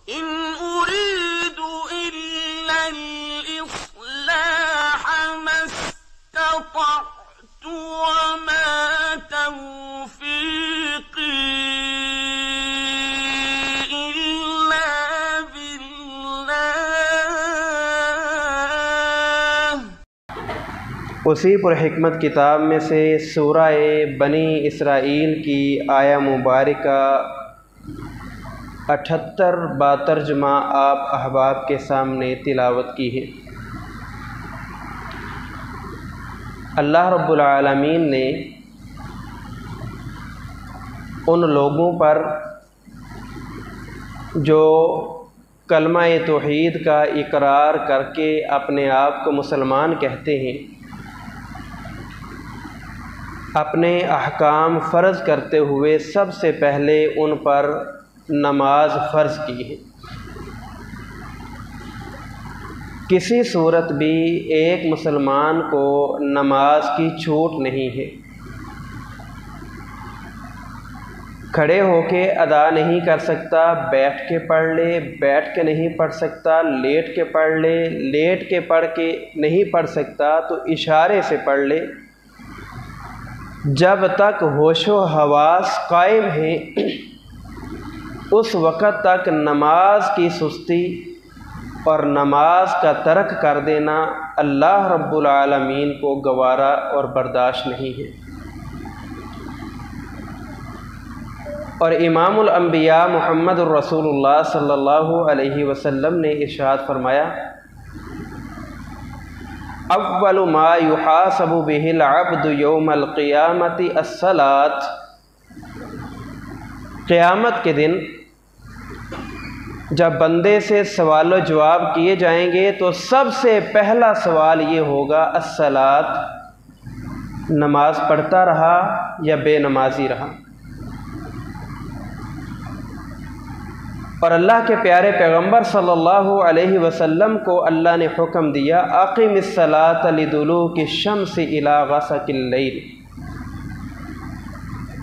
إن أريد إلا الإصلاح ما استطعت وما توفيقي إلا بالله۔ اسی پرحکمت کتاب میں سے سورہ بنی اسرائیل کی آیہ مبارکہ 78 با-ترجمہ آپ احباب کے سامنے تلاوت کی ہے۔ اللہ رب العالمین نے ان لوگوں پر جو کلمہ توحید کا اقرار کر کے اپنے آپ کو مسلمان کہتے ہیں، اپنے احکام فرض کرتے ہوئے سب سے پہلے ان پر نماز فرض کی ہے۔ کسی صورت بھی ایک مسلمان کو نماز کی چھوٹ نہیں ہے۔ کھڑے ہو کے ادا نہیں کر سکتا، بیٹھ کے پڑھ لے، بیٹھ کے نہیں پڑھ سکتا، لیٹ کے پڑھ لے، لیٹ کے پڑھ کے نہیں پڑھ سکتا تو اشارے سے پڑھ لے۔ جب تک ہوش و حواس قائم ہیں اس وقت تک نماز کی سستی اور نماز کا ترک کر دینا اللہ رب العالمین کو گوارا اور برداشت نہیں ہے۔ اور امام الانبیاء محمد الرسول اللہ صلی اللہ علیہ وسلم نے ارشاد فرمایا، اول ما یحاسب بہ العبد یوم القیامۃ الصلاۃ۔ قیامت کے دن جب بندے سے سوال و جواب کیے جائیں گے تو سب سے پہلا سوال یہ ہوگا الصلاۃ، نماز پڑھتا رہا یا بے نمازی رہا۔ اور اللہ کے پیارے پیغمبر صلی اللہ علیہ وسلم کو اللہ نے حکم دیا، اقم الصلاۃ لدلوک الشمس الی غسق اللیل۔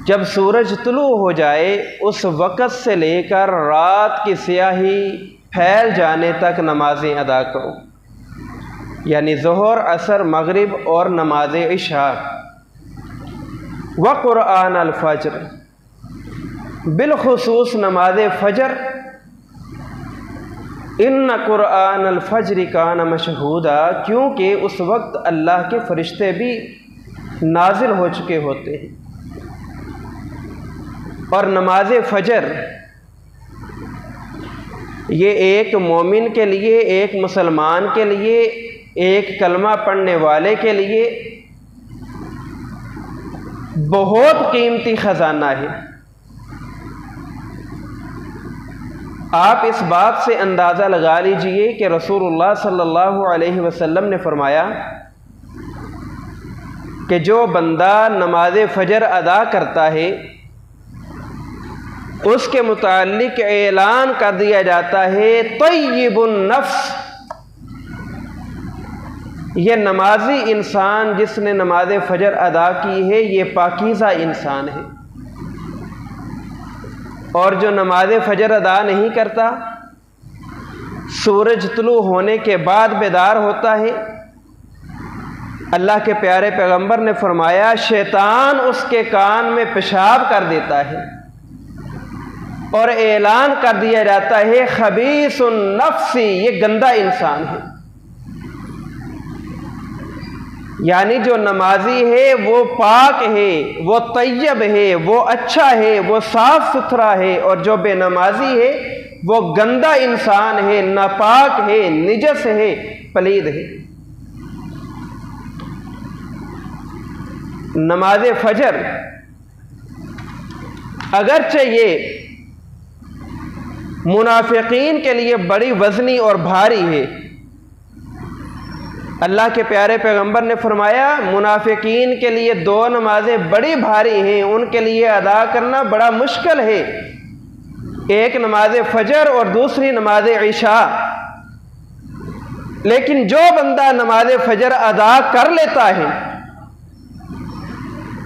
جب سورج طلوع ہو جائے اس وقت سے لے کر رات کی سیاہی پھیل جانے تک نمازیں ادا کرو، یعنی ظہر، عصر، مغرب اور نماز عشاء۔ وقرآن الفجر، بالخصوص نماز فجر، ان قرآن الفجر کان مشہودا، کیونکہ اس وقت اللہ کے فرشتے بھی نازل ہو چکے ہوتے ہیں۔ اور نماز فجر یہ ایک مومن کے لیے، ایک مسلمان کے لیے، ایک کلمہ پڑھنے والے کے لیے بہت قیمتی خزانہ ہے۔ آپ اس بات سے اندازہ لگا لیجئے کہ رسول اللہ صلی اللہ علیہ وسلم نے فرمایا کہ جو بندہ نماز فجر ادا کرتا ہے اس کے متعلق اعلان کر دیا جاتا ہے طیب النفس، یہ نمازی انسان جس نے نماز فجر ادا کی ہے یہ پاکیزہ انسان ہے۔ اور جو نماز فجر ادا نہیں کرتا، سورج طلوع ہونے کے بعد بیدار ہوتا ہے، اللہ کے پیارے پیغمبر نے فرمایا شیطان اس کے کان میں پیشاب کر دیتا ہے اور اعلان کر دیا جاتا ہے خبیث النفس، یہ گندا انسان ہے۔ یعنی جو نمازی ہے وہ پاک ہے، وہ طیب ہے، وہ اچھا ہے، وہ صاف ستھرا ہے، اور جو بے نمازی ہے وہ گندا انسان ہے، ناپاک ہے، نجس ہے، پلید ہے۔ نماز فجر اگرچہ یہ منافقین کے لیے بڑی وزنی اور بھاری ہے، اللہ کے پیارے پیغمبر نے فرمایا منافقین کے لیے دو نمازیں بڑی بھاری ہیں، ان کے لیے ادا کرنا بڑا مشکل ہے، ایک نماز فجر اور دوسری نماز عشاء۔ لیکن جو بندہ نماز فجر ادا کر لیتا ہے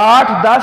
8, 10,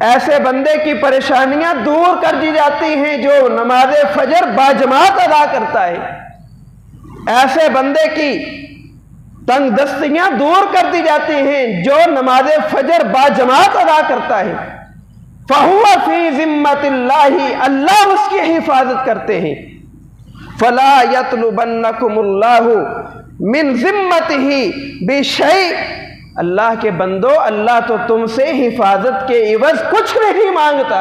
ایسے بندے کی پریشانیاں دور کر دی جاتی ہیں جو نماز فجر باجماعت ادا کرتا ہے، ایسے بندے کی تنگ دستیاں دور کر دی جاتی ہیں جو نماز فجر باجماعت ادا کرتا ہے۔ فَهُوَ فِي ذِمَّةِ اللَّهِ، اللہ اس کی حفاظت کرتے ہیں۔ فَلَا يَطْلُبَنَّكُمُ اللَّهُ مِنْ ذِمَّتِهِ بِشَيْءٍ، اللہ کے بندو، اللہ تو تم سے حفاظت کے عوض کچھ نہیں مانگتا۔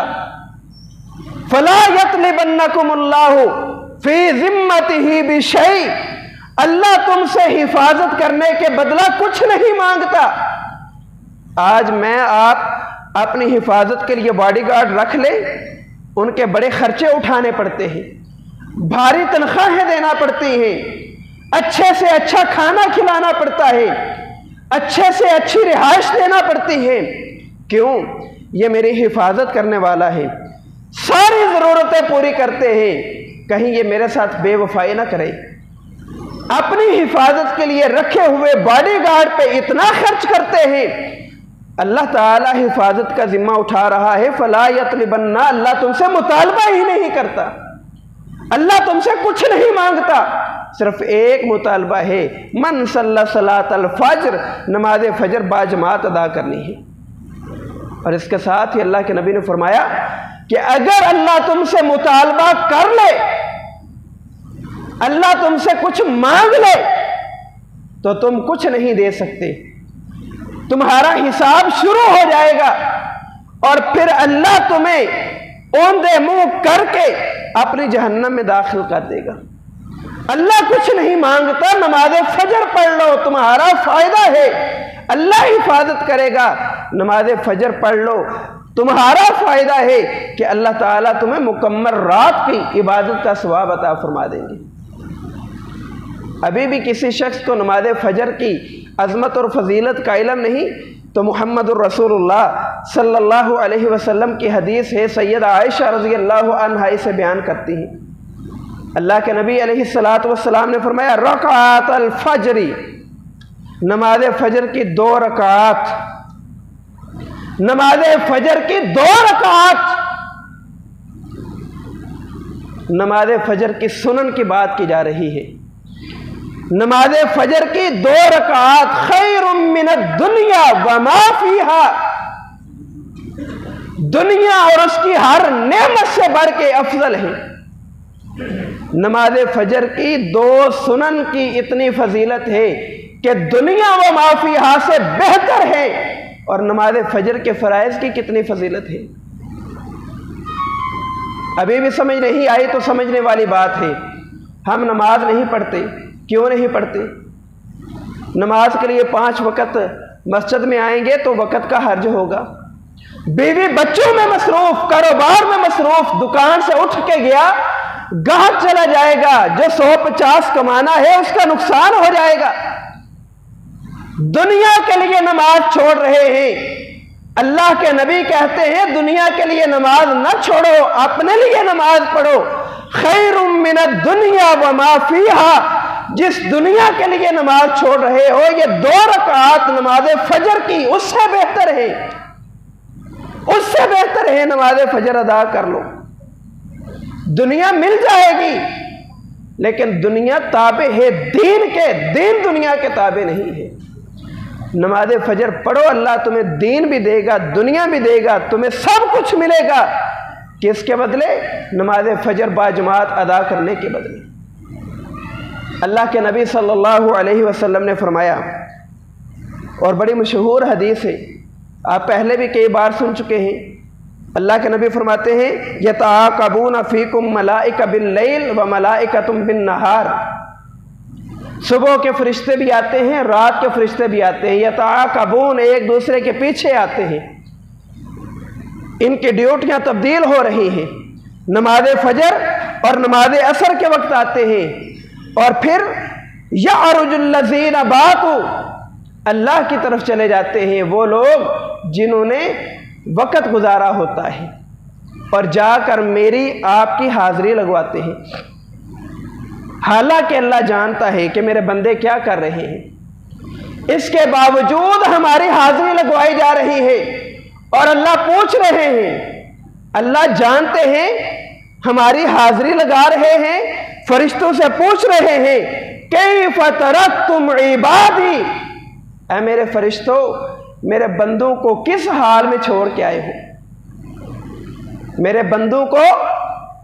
فَلَا يَطْلُبَنَّكُمُ اللَّهُ فِي ذِمَّتِهِ بِشَيْءٍ، اللہ تم سے حفاظت کرنے کے بدلہ کچھ نہیں مانگتا۔ آج میں آپ اپنی حفاظت کے لیے باڈی گارڈ رکھ لیں، ان کے بڑے خرچے اٹھانے پڑتے ہیں، بھاری تنخواہیں دینا پڑتی ہیں، اچھے سے اچھا کھانا کھلانا پڑتا ہے، اچھے سے اچھی رہائش دینا پڑتی ہے۔ کیوں؟ یہ میری حفاظت کرنے والا ہے، ساری ضرورتیں پوری کرتے ہیں، کہیں یہ میرے ساتھ بے وفائی نہ کرے۔ اپنی حفاظت کے لیے رکھے ہوئے باڈی گارڈ پہ اتنا خرچ کرتے ہیں، اللہ تعالیٰ حفاظت کا ذمہ اٹھا رہا ہے۔ فلا یطلبن، اللہ تم سے مطالبہ ہی نہیں کرتا، اللہ تم سے کچھ نہیں مانگتا، صرف ایک مطالبہ ہے، من صلی صلاۃ الفجر، نماز فجر باجماعت ادا کرنی ہے۔ اور اس کے ساتھ ہی اللہ کے نبی نے فرمایا کہ اگر اللہ تم سے مطالبہ کر لے، اللہ تم سے کچھ مانگ لے، تو تم کچھ نہیں دے سکتے، تمہارا حساب شروع ہو جائے گا، اور پھر اللہ تمہیں اوندے منہ کر کے اپنی جہنم میں داخل کر دے گا۔ اللہ کچھ نہیں مانگتا، نماز فجر پڑھ لو، تمہارا فائدہ ہے، اللہ حفاظت کرے گا۔ نماز فجر پڑھ لو، تمہارا فائدہ ہے کہ اللہ تعالیٰ تمہیں مکمل رات کی عبادت کا ثواب عطا فرما دیں گے۔ ابھی بھی کسی شخص کو نماز فجر کی عظمت اور فضیلت کا علم نہیں تو محمد الرسول اللہ صلی اللہ علیہ وسلم کی حدیث ہے، سیدہ عائشہ رضی اللہ عنہا اسے بیان کرتی ہیں۔ اللہ کے نبی علیہ السلام نے فرمایا، رکعات الفجر، نماز فجر کی 2 رکعات، نماز فجر کی 2 رکعات، نماز فجر کی سنن کی بات کی جا رہی ہے۔ نماز فجر کی 2 رکعات خیر من الدنیا وما فیہا، دنیا اور اس کی ہر نعمت سے بڑھ کے افضل ہے۔ نماز فجر کی 2 سنن کی اتنی فضیلت ہے کہ دنیا و ما فیہا سے بہتر ہے، اور نماز فجر کے فرائض کی کتنی فضیلت ہے۔ ابھی بھی سمجھ نہیں آئی تو سمجھنے والی بات ہے۔ ہم نماز نہیں پڑھتے، کیوں نہیں پڑھتے؟ نماز کے لیے 5 وقت مسجد میں آئیں گے تو وقت کا حرج ہوگا، بیوی بچوں میں مصروف، کاروبار میں مصروف، دکان سے اٹھ کے گیا، گاہک چلا جائے گا، جو 150 کمانا ہے اس کا نقصان ہو جائے گا۔ دنیا کے لیے نماز چھوڑ رہے ہیں۔ اللہ کے نبی کہتے ہیں دنیا کے لیے نماز نہ چھوڑو، اپنے لیے نماز پڑھو۔ خیر من الدنیا وما فیہا، جس دنیا کے لیے نماز چھوڑ رہے ہو، یہ 2 رکعات نماز فجر کی اس سے بہتر ہے، اس سے بہتر ہے، نماز فجر ادا کر لو۔ دنیا مل جائے گی، لیکن دنیا تابع ہے دین کے، دین دنیا کے تابع نہیں ہے۔ نماز فجر پڑھو، اللہ تمہیں دین بھی دے گا، دنیا بھی دے گا، تمہیں سب کچھ ملے گا۔ کس کے بدلے؟ نماز فجر باجماعت ادا کرنے کے بدلے۔ اللہ کے نبی صلی اللہ علیہ وسلم نے فرمایا، اور بڑی مشہور حدیث ہے، آپ پہلے بھی کئی بار سن چکے ہیں۔ اللہ کے نبی فرماتے ہیں، یتعاقبون فیکم ملائکہ باللیل و ملائکۃ بالنہار، صبح کے فرشتے بھی آتے ہیں، رات کے فرشتے بھی آتے ہیں، یتعاقبون، ایک دوسرے کے پیچھے آتے ہیں، ان کی ڈیوٹیاں تبدیل ہو رہی ہیں، نماز فجر اور نماز عصر کے وقت آتے ہیں، اور پھر یعرج الذین باتوا، اللہ کی طرف چلے جاتے ہیں وہ لوگ جنہوں نے وقت گزارا ہوتا ہے، اور جا کر میری آپ کی حاضری لگواتے ہیں۔ حالانکہ اللہ جانتا ہے کہ میرے بندے کیا کر رہے ہیں، اس کے باوجود ہماری حاضری لگوائی جا رہی ہے، اور اللہ پوچھ رہے ہیں، اللہ جانتے ہیں، ہماری حاضری لگا رہے ہیں، فرشتوں سے پوچھ رہے ہیں کیف ترکتم عبادی، اے میرے فرشتوں میرے بندوں کو کس حال میں چھوڑ کے آئے ہو، میرے بندوں کو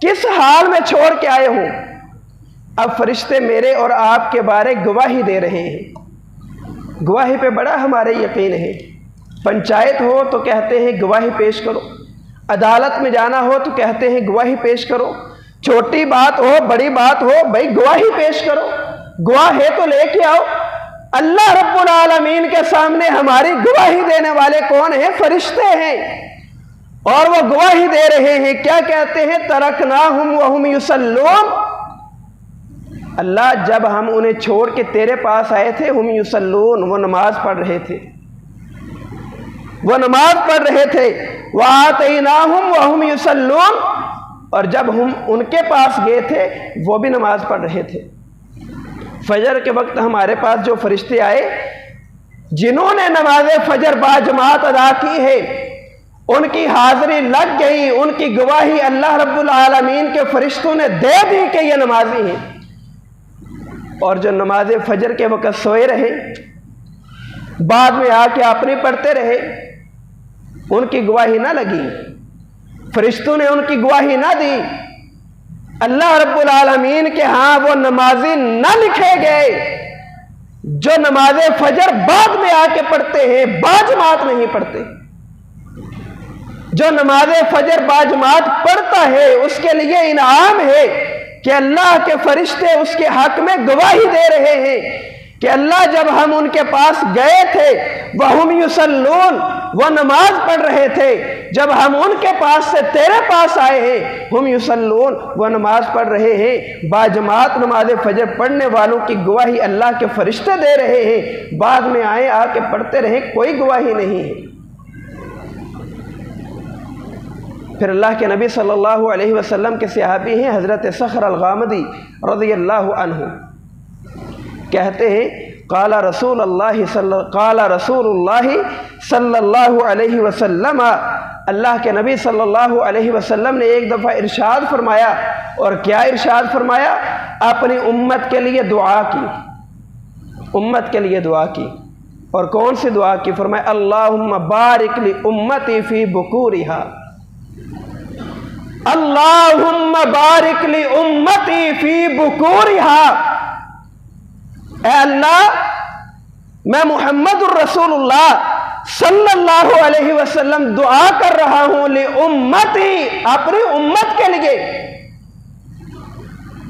کس حال میں چھوڑ کے آئے ہو۔ اب فرشتے میرے اور آپ کے بارے گواہی دے رہے ہیں، گواہی پہ بڑا ہمارے یقین ہے۔ پنچایت ہو تو کہتے ہیں گواہی پیش کرو، عدالت میں جانا ہو تو کہتے ہیں گواہی پیش کرو، چھوٹی بات ہو بڑی بات ہو بھائی گواہی پیش کرو، گواہ ہے تو لے کے آؤ۔ اللہ رب العالمین کے سامنے ہماری گواہی دینے والے کون ہیں؟ فرشتے ہیں، اور وہ گواہی دے رہے ہیں، کیا کہتے ہیں؟ ترکناہم وہم یصلون، اللہ جب ہم انہیں چھوڑ کے تیرے پاس آئے تھے، ہم یصلون، وہ نماز پڑھ رہے تھے، وہ نماز پڑھ رہے تھے، وآتیناہم وہم یصلون، اور جب ہم ان کے پاس گئے تھے وہ بھی نماز پڑھ رہے تھے۔ فجر کے وقت ہمارے پاس جو فرشتے آئے جنہوں نے نماز فجر با جماعت ادا کی ہے، ان کی حاضری لگ گئی، ان کی گواہی اللہ رب العالمین کے فرشتوں نے دے دی کہ یہ نمازی ہیں۔ اور جو نماز فجر کے وقت سوئے رہے، بعد میں آ کے اپنی پڑھتے رہے، ان کی گواہی نہ لگی، فرشتوں نے ان کی گواہی نہ دی، اللہ رب العالمین کے ہاں وہ نمازی نہ لکھے گئے جو نماز فجر بعد میں آ کے پڑھتے ہیں، باجماعت نہیں پڑھتے۔ جو نماز فجر باجماعت پڑھتا ہے اس کے لیے انعام ہے کہ اللہ کے فرشتے اس کے حق میں گواہی دے رہے ہیں کہ اللہ جب ہم ان کے پاس گئے تھے وہم یصلون، وہ نماز پڑھ رہے تھے، جب ہم ان کے پاس سے تیرے پاس آئے ہیں ہم یصلون، وہ نماز پڑھ رہے ہیں۔ باجماعت نماز فجر پڑھنے والوں کی گواہی اللہ کے فرشتے دے رہے ہیں، بعد میں آئے آ کے پڑھتے رہے، کوئی گواہی نہیں ہے۔ پھر اللہ کے نبی صلی اللہ علیہ وسلم کے صحابی ہیں حضرت صخر الغامدی رضی اللہ عنہ، کہتے ہیں قال رسول اللہ صلی اللہ علیہ وسلم، اللہ کے نبی صلی اللہ علیہ وسلم نے ایک دفعہ ارشاد فرمایا، اور کیا ارشاد فرمایا؟ اپنی امت کے لیے دعا کی، امت کے لیے دعا کی، اور کون سی دعا کی؟ فرمایا اللہم بارک لی امتی فی بکورہا، اللہم بارک لی امتی فی بکورہا، اے اللہ میں محمد الرسول اللہ صلی اللہ علیہ وسلم دعا کر رہا ہوں لی امتی، اپنی امت کے لیے۔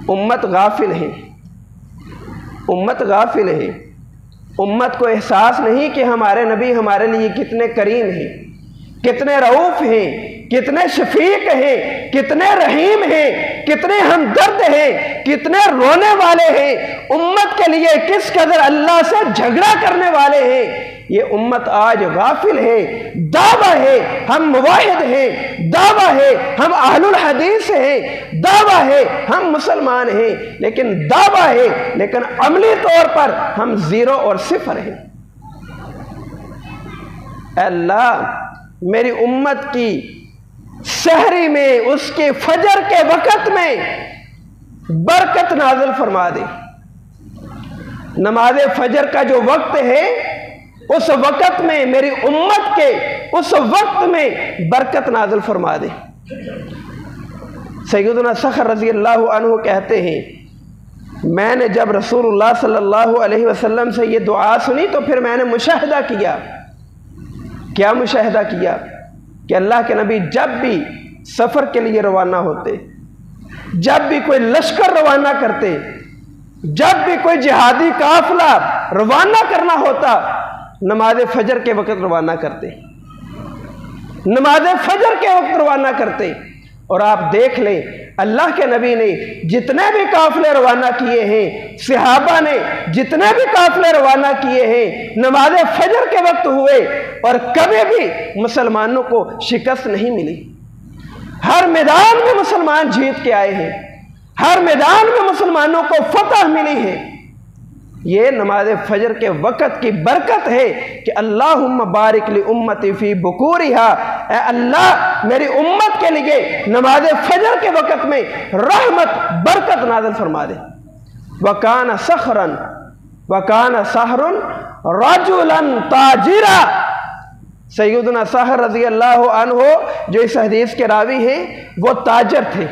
امت غافل ہے، امت غافل ہے، امت کو احساس نہیں کہ ہمارے نبی ہمارے لیے کتنے کریم ہیں، کتنے رؤوف ہیں، کتنے شفیق ہیں، کتنے رحیم ہیں، کتنے ہمدرد ہیں، کتنے رونے والے ہیں، امت کے لیے کس قدر اللہ سے جھگڑا کرنے والے ہیں۔ یہ امت آج غافل ہے۔ دعویٰ ہے ہم موحد ہیں، دعویٰ ہے ہم اہل الحدیث ہیں، دعویٰ ہے ہم مسلمان ہیں، لیکن دعویٰ ہے لیکن عملی طور پر ہم زیرو اور صفر ہیں۔ اے اللہ میری امت کی سحری میں، اس کے فجر کے وقت میں برکت نازل فرما دے۔ نماز فجر کا جو وقت ہے اس وقت میں میری امت کے اس وقت میں برکت نازل فرما دے۔ سیدنا صخر رضی اللہ عنہ کہتے ہیں میں نے جب رسول اللہ صلی اللہ علیہ وسلم سے یہ دعا سنی تو پھر میں نے مشاہدہ کیا۔ کیا مشاہدہ کیا؟ کہ اللہ کے نبی جب بھی سفر کے لیے روانہ ہوتے، جب بھی کوئی لشکر روانہ کرتے، جب بھی کوئی جہادی قافلہ روانہ کرنا ہوتا، نماز فجر کے وقت روانہ کرتے، نماز فجر کے وقت روانہ کرتے۔ اور آپ دیکھ لیں اللہ کے نبی نے جتنے بھی قافلے روانہ کیے ہیں، صحابہ نے جتنے بھی قافلے روانہ کیے ہیں، نماز فجر کے وقت ہوئے، اور کبھی بھی مسلمانوں کو شکست نہیں ملی۔ ہر میدان میں مسلمان جیت کے آئے ہیں، ہر میدان میں مسلمانوں کو فتح ملی ہے۔ یہ نماز فجر کے وقت کی برکت ہے کہ اللہم بارک لی امتی فی بکورہا، اے اللہ میری امت کے لیے نماز فجر کے وقت میں رحمت برکت نازل فرما دے۔ وَكَانَ سَخْرًا وَكَانَ سَحْرٌ رَجُلًا تَاجِرًا، سیدنا سحر رضی اللہ عنہ جو اس حدیث کے راوی ہیں وہ تاجر تھے،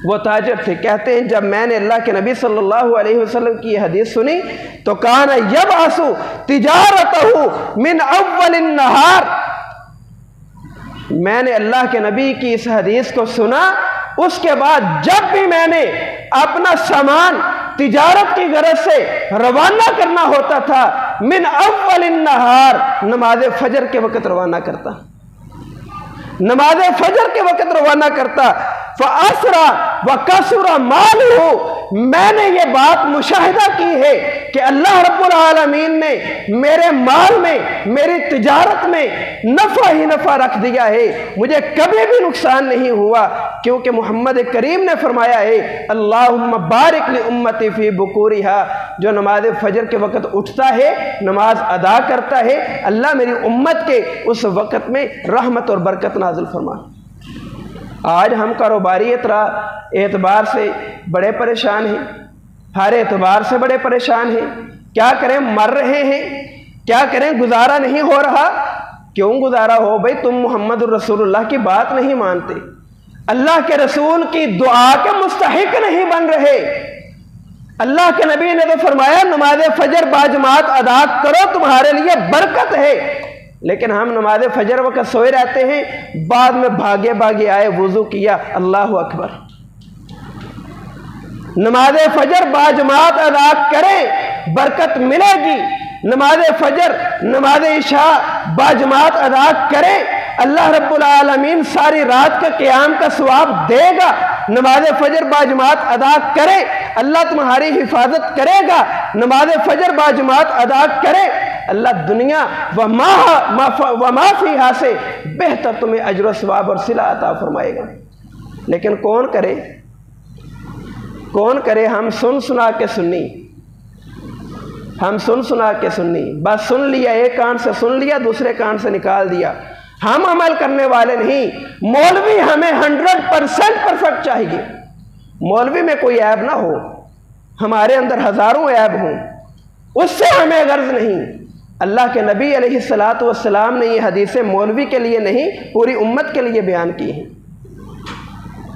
وہ تاجر تھے۔ کہتے ہیں جب میں نے اللہ کے نبی صلی اللہ علیہ وسلم کی یہ حدیث سنی تو کان یبعث تجارتہ من اول النہار، میں نے اللہ کے نبی کی اس حدیث کو سنا، اس کے بعد جب بھی میں نے اپنا سامان تجارت کی غرض سے روانہ کرنا ہوتا تھا، من اول النہار نماز فجر کے وقت روانہ کرتا، نماز فجر کے وقت روانہ کرتا۔ فَأَسْرَى وَكَسُرَ مَالُهُ، میں نے یہ بات مشاہدہ کی ہے کہ اللہ رب العالمین نے میرے مال میں، میری تجارت میں نفع ہی نفع رکھ دیا ہے، مجھے کبھی بھی نقصان نہیں ہوا، کیونکہ محمد کریم نے فرمایا ہے اللہم بارک لی امتی فی بکورہا، جو نماز فجر کے وقت اٹھتا ہے، نماز ادا کرتا ہے، اللہ میری امت کے اس وقت میں رحمت اور برکت نازل فرما۔ آج ہم کاروباری اعتبار سے بڑے پریشان ہیں، ہر اعتبار سے بڑے پریشان ہیں، کیا کریں، مر رہے ہیں، کیا کریں، گزارا نہیں ہو رہا۔ کیوں گزارا ہو بھئی؟ تم محمد الرسول اللہ کی بات نہیں مانتے، اللہ کے رسول کی دعا کے مستحق نہیں بن رہے۔ اللہ کے نبی نے تو فرمایا نماز فجر باجماعت ادا کرو، تمہارے لیے برکت ہے، لیکن ہم نماز فجر وقت سوئے رہتے ہیں، بعد میں بھاگے بھاگے آئے، وضو کیا، اللہ اکبر۔ نماز فجر باجماعت ادا کریں، برکت ملے گی۔ نماز فجر، نماز عشاء باجماعت ادا کریں، اللہ رب العالمین ساری رات کا قیام کا ثواب دے گا۔ نماز فجر باجماعت ادا کریں، اللہ تمہاری حفاظت کرے گا۔ نماز فجر باجماعت ادا کریں، اللہ دنیا وما فیہا سے بہتر تمہیں اجر و ثواب اور صلہ عطا فرمائے گا۔ لیکن کون کرے، کون کرے؟ ہم سن سنا کے سنی، ہم سن سنا کے سنی، بس سن لیا، ایک کان سے سن لیا، دوسرے کان سے نکال دیا، ہم عمل کرنے والے نہیں۔ مولوی ہمیں 100% پرفیکٹ چاہیے، مولوی میں کوئی عیب نہ ہو، ہمارے اندر ہزاروں عیب ہوں، اس سے ہمیں غرض نہیں۔ اللہ کے نبی علیہ السلام نے یہ حدیثیں مولوی کے لیے نہیں، پوری امت کے لیے بیان کی ہیں۔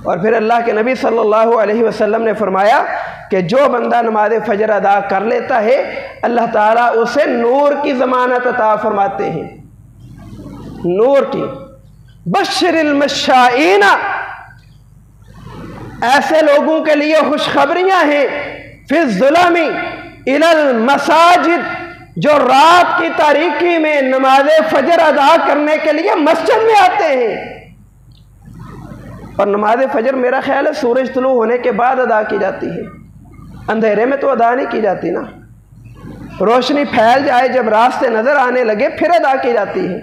اور پھر اللہ کے نبی صلی اللہ علیہ وسلم نے فرمایا کہ جو بندہ نماز فجر ادا کر لیتا ہے، اللہ تعالیٰ اسے نور کی ضمانت عطا فرماتے ہیں، نور کی۔ بشر المشائین، ایسے لوگوں کے لیے خوشخبریاں ہیں، فی الظلم الی المساجد، جو رات کی تاریکی میں نماز فجر ادا کرنے کے لیے مسجد میں آتے ہیں۔ اور نماز فجر میرا خیال ہے سورج طلوع ہونے کے بعد ادا کی جاتی ہے، اندھیرے میں تو ادا نہیں کی جاتی نا، روشنی پھیل جائے، جب راستے نظر آنے لگے پھر ادا کی جاتی ہے۔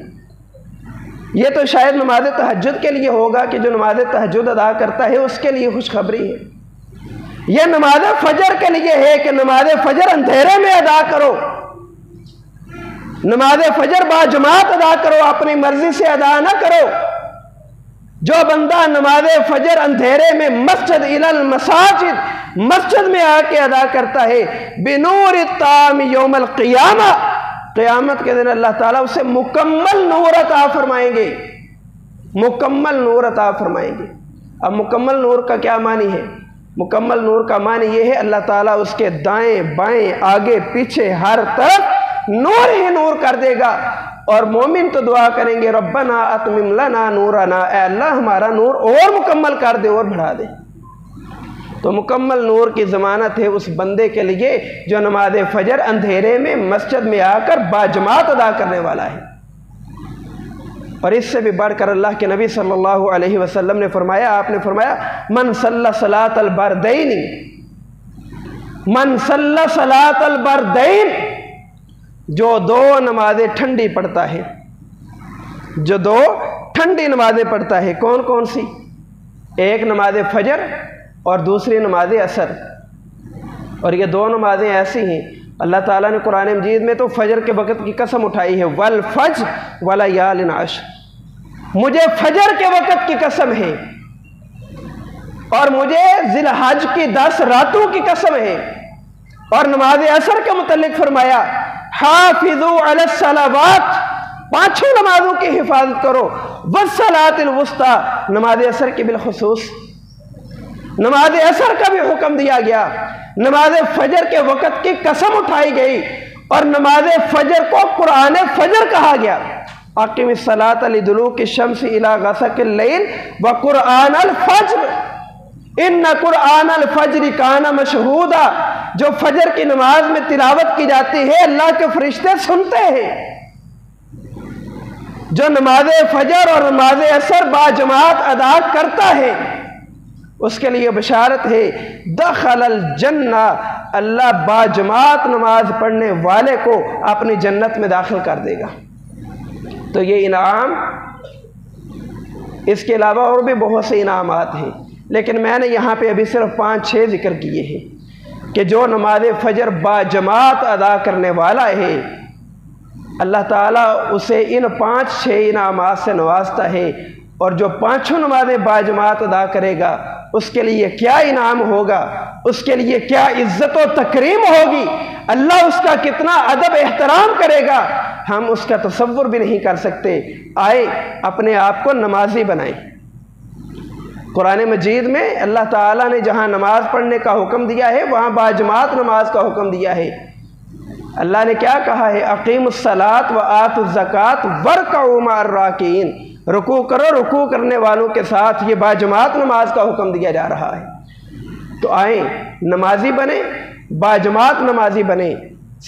یہ تو شاید نماز تہجد کے لیے ہوگا کہ جو نماز تہجد ادا کرتا ہے اس کے لیے خوشخبری ہے۔ یہ نماز فجر کے لیے ہے کہ نماز فجر اندھیرے میں ادا کرو، نماز فجر باجماعت ادا کرو، اپنی مرضی سے ادا نہ کرو۔ جو بندہ نماز فجر اندھیرے میں مسجد الی المساجد، مسجد میں آ کے ادا کرتا ہے، بنور التام یوم القیامہ، قیامت کے دن اللہ تعالیٰ اسے مکمل نور عطا فرمائیں گے، مکمل نور عطا فرمائیں گے۔ اب مکمل نور کا کیا معنی ہے؟ مکمل نور کا معنی یہ ہے اللہ تعالیٰ اس کے دائیں بائیں آگے پیچھے ہر طرف نور ہی نور کر دے گا۔ اور مومن تو دعا کریں گے ربنا اتمم لنا نورنا، اے اللہ ہمارا نور اور مکمل کر دے اور بڑھا دے۔ تو مکمل نور کی ضمانت ہے اس بندے کے لیے جو نماز فجر اندھیرے میں مسجد میں آ کر باجماعت ادا کرنے والا ہے۔ اور اس سے بھی بڑھ کر اللہ کے نبی صلی اللہ علیہ وسلم نے فرمایا، آپ نے فرمایا من صلی صلاۃ البردین، من صلی صلاۃ البردین، جو دو نمازیں ٹھنڈی پڑھتا ہے، جو دو ٹھنڈی نمازیں پڑھتا ہے، کون کون سی؟ ایک نماز فجر اور دوسری نماز عصر۔ اور یہ دو نمازیں ایسی ہیں اللہ تعالیٰ نے قرآن مجید میں تو فجر کے وقت کی قسم اٹھائی ہے، والفجر ولیال عشر، مجھے فجر کے وقت کی قسم ہے اور مجھے ذی الحج کی 10 راتوں کی قسم ہے۔ اور نماز عصر کے متعلق فرمایا حافظوا علی الصلوات، 5 نمازوں کی حفاظت کرو، والصلاۃ الوسطی، نماز عصر کی بالخصوص۔ نماز عصر کا بھی حکم دیا گیا، نماز فجر کے وقت کی قسم اٹھائی گئی، اور نماز فجر کو قرآن فجر کہا گیا۔ اقم الصلاۃ لدلوک الشمس الی غسق اللیل وقرآن الفجر ان قرآن الفجر کان مشہودا، جو فجر کی نماز میں تلاوت کی جاتی ہے اللہ کے فرشتے سنتے ہیں۔ جو نماز فجر اور نماز عصر باجماعت ادا کرتا ہے اس کے لیے بشارت ہے، دخل الجنہ، اللہ باجماعت نماز پڑھنے والے کو اپنی جنت میں داخل کر دے گا۔ تو یہ انعام، اس کے علاوہ اور بھی بہت سے انعامات ہیں، لیکن میں نے یہاں پہ ابھی صرف 5-6 ذکر کیے ہیں کہ جو نماز فجر باجماعت ادا کرنے والا ہے اللہ تعالیٰ اسے ان 5-6 انعامات سے نوازتا ہے، اور جو 5 نمازیں باجماعت ادا کرے گا اس کے لیے کیا انعام ہوگا، اس کے لیے کیا عزت و تکریم ہوگی، اللہ اس کا کتنا ادب احترام کرے گا، ہم اس کا تصور بھی نہیں کر سکتے۔ آئے اپنے آپ کو نمازی بنائیں۔ قرآن مجید میں اللہ تعالیٰ نے جہاں نماز پڑھنے کا حکم دیا ہے وہاں باجماعت نماز کا حکم دیا ہے۔ اللہ نے کیا کہا ہے؟ اقیموا الصلاۃ وآتوا الزکوٰۃ وارکعوا مع الراکعین، رکوع کرو، رکوع کرنے والوں کے ساتھ، یہ باجماعت نماز کا حکم دیا جا رہا ہے۔ تو آئیں نمازی بنیں، باجماعت نمازی بنیں،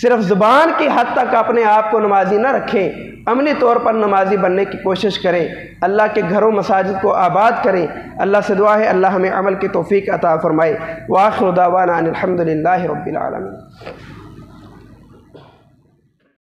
صرف زبان کی حد تک اپنے آپ کو نمازی نہ رکھیں، عملی طور پر نمازی بننے کی کوشش کریں، اللہ کے گھروں مساجد کو آباد کریں۔ اللہ سے دعا ہے اللہ ہمیں عمل کی توفیق عطا فرمائے۔ وآخر دعوانا ان الحمد للہ رب العالمین۔